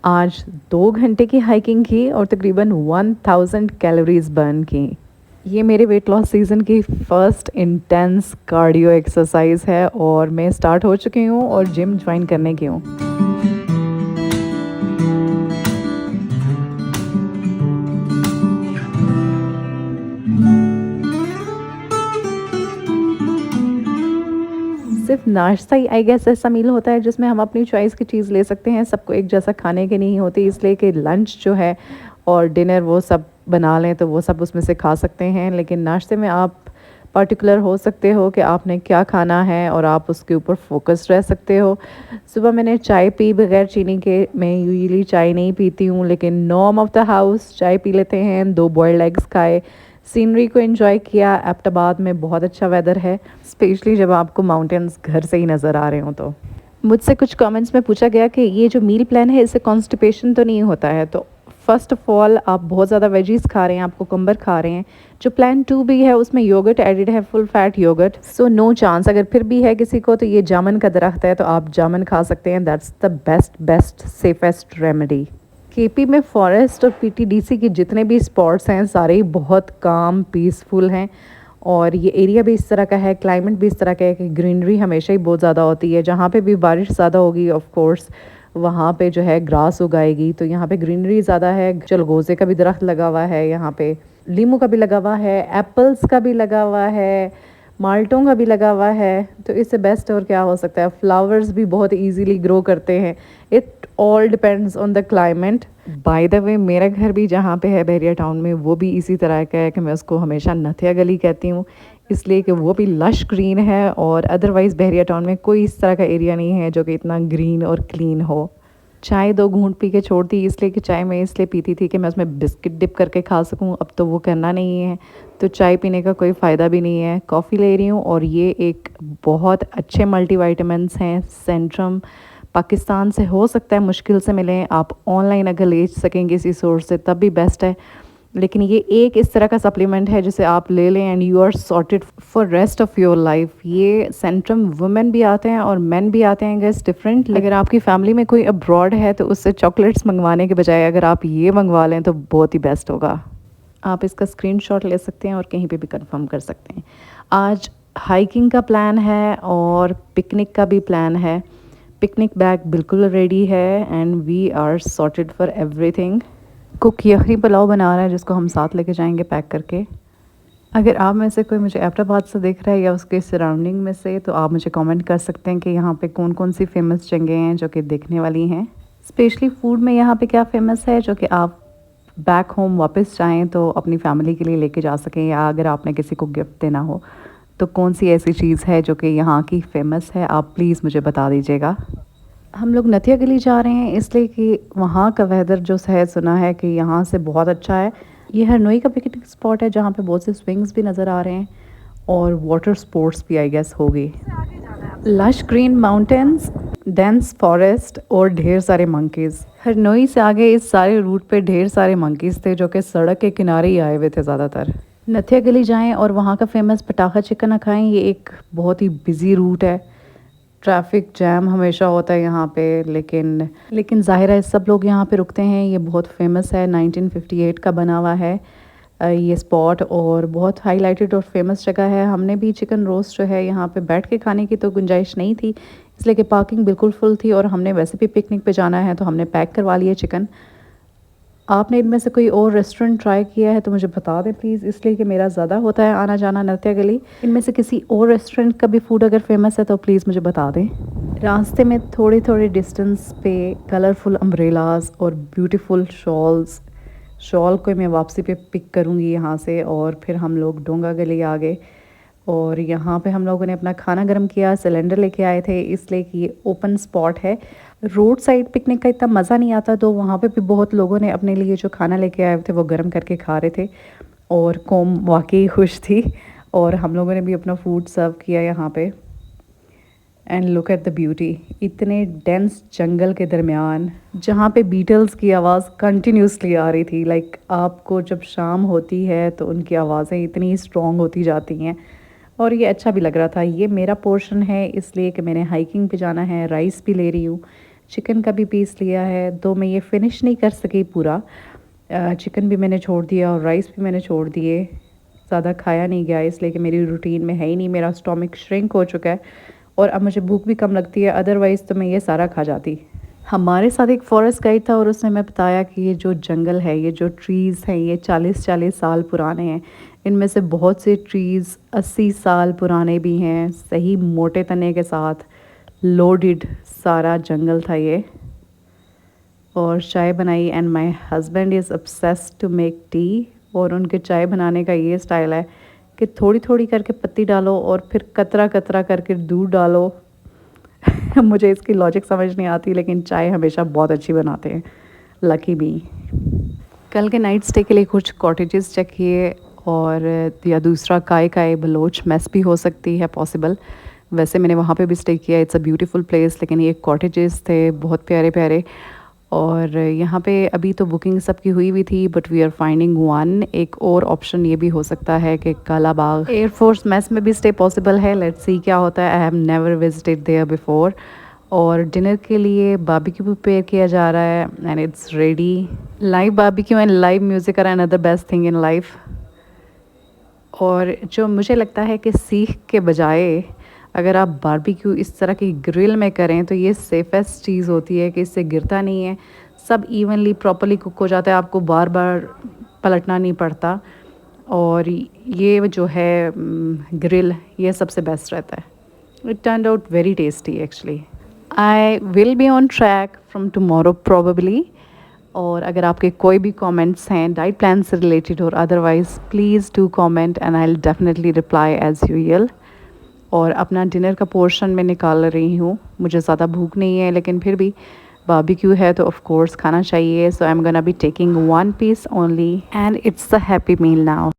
आज 2 घंटे की हाइकिंग की और तकरीबन 1000 कैलोरीज बर्न की। ये मेरे वेट लॉस सीज़न की फ़र्स्ट इंटेंस कार्डियो एक्सरसाइज है और मैं स्टार्ट हो चुकी हूँ और जिम ज्वाइन करने की हूँ। सिर्फ नाश्ता ही आई गेस ऐसा मील होता है जिसमें हम अपनी चॉइस की चीज़ ले सकते हैं। सबको एक जैसा खाने की नहीं होती, इसलिए कि लंच जो है और डिनर वो सब बना लें तो वो सब उसमें से खा सकते हैं। लेकिन नाश्ते में आप पर्टिकुलर हो सकते हो कि आपने क्या खाना है और आप उसके ऊपर फोकस रह सकते हो। सुबह मैंने चाय पी बगैर चीनी के। मैं यूजुअली चाय नहीं पीती हूँ, लेकिन नॉर्म ऑफ द हाउस चाय पी लेते हैं। 2 बॉयल्ड एग्स खाए, सीनरी को एंजॉय किया। एबटाबाद में बहुत अच्छा वेदर है, स्पेशली जब आपको माउंटेन्स घर से ही नज़र आ रहे हो। तो मुझसे कुछ कमेंट्स में पूछा गया कि ये जो मील प्लान है इससे कॉन्स्टिपेशन तो नहीं होता है। तो फर्स्ट ऑफ ऑल आप बहुत ज़्यादा वेजीज खा रहे हैं, आप कुकम्बर खा रहे हैं। जो प्लान 2 भी है उसमें योगर्ट एडिड है, full fat yoghurt, so no chance. अगर फिर भी है किसी को तो ये जामुन का दरख्त है तो आप जामुन खा सकते हैं। That's the best safest remedy. KP में फॉरेस्ट और पीटीडीसी के जितने भी स्पॉट्स हैं सारे ही बहुत काम पीसफुल हैं और ये एरिया भी इस तरह का है, क्लाइमेट भी इस तरह का है कि ग्रीनरी हमेशा ही बहुत ज़्यादा होती है। जहाँ पे भी बारिश ज़्यादा होगी ऑफ कोर्स वहाँ पे जो है ग्रास उगाएगी, तो यहाँ पे ग्रीनरी ज़्यादा है। चलगोज़े का भी दरख्त लगा हुआ है, यहाँ पे लीमू का भी लगा हुआ है, एप्पल्स का भी लगा हुआ है, माल्टों का भी लगा हुआ है। तो इससे बेस्ट और क्या हो सकता है। फ्लावर्स भी बहुत इजीली ग्रो करते हैं। It all depends on the climate. By the way मेरा घर भी जहाँ पे है बहरिया टाउन में, वो भी इसी तरह का है कि मैं उसको हमेशा नथिया गली कहती हूँ, इसलिए कि वो भी लश ग्रीन है। और अदरवाइज़ बहरिया टाउन में कोई इस तरह का एरिया नहीं है जो कि इतना ग्रीन और क्लीन हो। चाय 2 घूंट पी के छोड़ दी, इसलिए कि चाय मैं इसलिए पीती थी कि मैं उसमें बिस्किट डिप करके खा सकूं। अब तो वो करना नहीं है, तो चाय पीने का कोई फ़ायदा भी नहीं है। कॉफ़ी ले रही हूँ और ये एक बहुत अच्छे मल्टीविटामिन्स हैं, सेंट्रम। पाकिस्तान से हो सकता है मुश्किल से मिलें, आप ऑनलाइन अगर ले सकें किसी सोर्स से तब भी बेस्ट है। लेकिन ये एक इस तरह का सप्लीमेंट है जिसे आप ले लें and you are sorted for rest of your life. ये सेंट्रम वुमेन भी आते हैं और मेन भी आते हैं गैस डिफरेंट। अगर आपकी फैमिली में कोई अब्रॉड है तो उससे चॉकलेट्स मंगवाने के बजाय अगर आप ये मंगवा लें तो बहुत ही बेस्ट होगा। आप इसका स्क्रीनशॉट ले सकते हैं और कहीं पे भी कंफर्म कर सकते हैं। आज हाइकिंग का प्लान है और पिकनिक का भी प्लान है। पिकनिक बैग बिल्कुल रेडी है and we are sorted for everything. Cook yakhni pulao बना रहा है जिसको हम साथ लेके जाएंगे पैक करके। अगर आप में से कोई मुझे एबटाबाद से देख रहा है या उसके सराउंडिंग में से, तो आप मुझे कमेंट कर सकते हैं कि यहाँ पे कौन कौन सी फ़ेमस जगह हैं जो कि देखने वाली हैं। स्पेशली फूड में यहाँ पे क्या फ़ेमस है जो कि आप बैक होम वापस जाएं तो अपनी फैमिली के लिए लेके जा सकें, या अगर आपने किसी को गिफ्ट देना हो तो कौन सी ऐसी चीज़ है जो कि यहाँ की फ़ेमस है, आप प्लीज़ मुझे बता दीजिएगा। हम लोग नथिया गली जा रहे हैं इसलिए कि वहाँ का वेदर जो है सुना है कि यहाँ से बहुत अच्छा है। ये हरनोई का पिकनिक स्पॉट है जहाँ पे बहुत से स्विंग्स भी नज़र आ रहे हैं और वाटर स्पोर्ट्स भी आई गेस होगी। Lush green mountains, dense forest और ढेर सारे मंकीज़। हरनोई से आगे इस सारे रूट पे ढेर सारे मंकीज़ थे जो कि सड़क के किनारे ही आए हुए थे ज़्यादातर। नथिया गली जाएं और वहाँ का फेमस पटाखा चिकन खाएं। ये एक बहुत ही बिजी रूट है, ट्रैफिक जैम हमेशा होता है यहाँ पे, लेकिन ज़ाहिर है सब लोग यहाँ पे रुकते हैं। ये बहुत फेमस है, 1958 का बना हुआ है ये स्पॉट और बहुत हाईलाइटेड और फेमस जगह है। हमने भी चिकन रोस्ट जो है यहाँ पे बैठ के खाने की तो गुंजाइश नहीं थी, इसलिए कि पार्किंग बिल्कुल फुल थी और हमने वैसे भी पिकनिक पे जाना है तो हमने पैक करवा लिया चिकन। आपने इनमें से कोई और रेस्टोरेंट ट्राई किया है तो मुझे बता दें प्लीज़, इसलिए कि मेरा ज़्यादा होता है आना जाना नत्या गली। इनमें से किसी और रेस्टोरेंट का भी फूड अगर फेमस है तो प्लीज़ मुझे बता दें। रास्ते में थोड़े थोड़े डिस्टेंस पे कलरफुल अम्ब्रेलाज और ब्यूटीफुल शॉल को मैं वापसी पे पिक करूँगी यहाँ से, और फिर हम लोग डोंगा गली आ गए और यहाँ पे हम लोगों ने अपना खाना गर्म किया। सिलेंडर लेके आए थे इसलिए कि ये ओपन स्पॉट है। रोड साइड पिकनिक का इतना मज़ा नहीं आता, तो वहाँ पे भी बहुत लोगों ने अपने लिए जो खाना लेके आए थे वो गर्म करके खा रहे थे और कौम वाकई खुश थी। और हम लोगों ने भी अपना फूड सर्व किया यहाँ पे। And look at the beauty, इतने डेंस जंगल के दरमियान जहाँ पे बीटल्स की आवाज़ कंटिन्यूसली आ रही थी। लाइक आपको जब शाम होती है तो उनकी आवाज़ें इतनी स्ट्रॉन्ग होती जाती हैं और ये अच्छा भी लग रहा था। ये मेरा पोर्शन है इसलिए कि मैंने हाइकिंग पे जाना है, राइस भी ले रही हूँ चिकन का भी पीस लिया है, तो मैं ये फ़िनिश नहीं कर सकी पूरा। चिकन भी मैंने छोड़ दिया और राइस भी मैंने छोड़ दिए। ज़्यादा खाया नहीं गया इसलिए कि मेरी रूटीन में है ही नहीं, मेरा स्टोमक श्रिंक हो चुका है और अब मुझे भूख भी कम लगती है, अदरवाइज़ तो मैं ये सारा खा जाती। हमारे साथ एक फॉरेस्ट गाइड था और उसने हमें बताया कि ये जो जंगल है, ये जो ट्रीज़ हैं, ये 40-40 साल पुराने हैं। इनमें से बहुत से ट्रीज़ 80 साल पुराने भी हैं, सही मोटे तने के साथ लोडेड सारा जंगल था ये। और चाय बनाई and my husband is obsessed to make tea. और उनके चाय बनाने का ये स्टाइल है कि थोड़ी थोड़ी करके पत्ती डालो और फिर कतरा कतरा करके दूध डालो। मुझे इसकी लॉजिक समझ नहीं आती, लेकिन चाय हमेशा बहुत अच्छी बनाते हैं। लकी मी। कल के नाइट स्टे के लिए कुछ कॉटेजेस चेक किए और या दूसरा काय काय बलोच मेस भी हो सकती है पॉसिबल। वैसे मैंने वहाँ पे भी स्टे किया, इट्स अ ब्यूटीफुल प्लेस, लेकिन ये कॉटेजेस थे बहुत प्यारे प्यारे। और यहाँ पे अभी तो बुकिंग सबकी हुई हुई थी, but we are finding one. एक और ऑप्शन ये भी हो सकता है कि कालाबाग एयरफोर्स मेस में भी स्टे पॉसिबल है। लेट्स सी क्या होता है। I have never visited there before. और डिनर के लिए बारबेक्यू प्रिपेयर किया जा रहा है and it's ready. Live barbecue and live music are another best thing in life. और जो मुझे लगता है कि सीख के बजाय अगर आप बारबेक्यू इस तरह की ग्रिल में करें तो ये सेफेस्ट चीज़ होती है कि इससे गिरता नहीं है, सब इवनली प्रॉपरली कुक हो जाता है, आपको बार बार पलटना नहीं पड़ता। और ये जो है ग्रिल, ये सबसे बेस्ट रहता है। It turned out very tasty actually. I will be on track from tomorrow probably. और अगर आपके कोई भी कमेंट्स हैं डाइट प्लान से रिलेटेड और otherwise, please do comment and I will definitely reply as usual. और अपना डिनर का पोर्शन मैं निकाल रही हूँ, मुझे ज़्यादा भूख नहीं है, लेकिन फिर भी बारबेक्यू है तो ऑफ कोर्स खाना चाहिए। So I am gonna be taking one piece only and it's a happy meal now.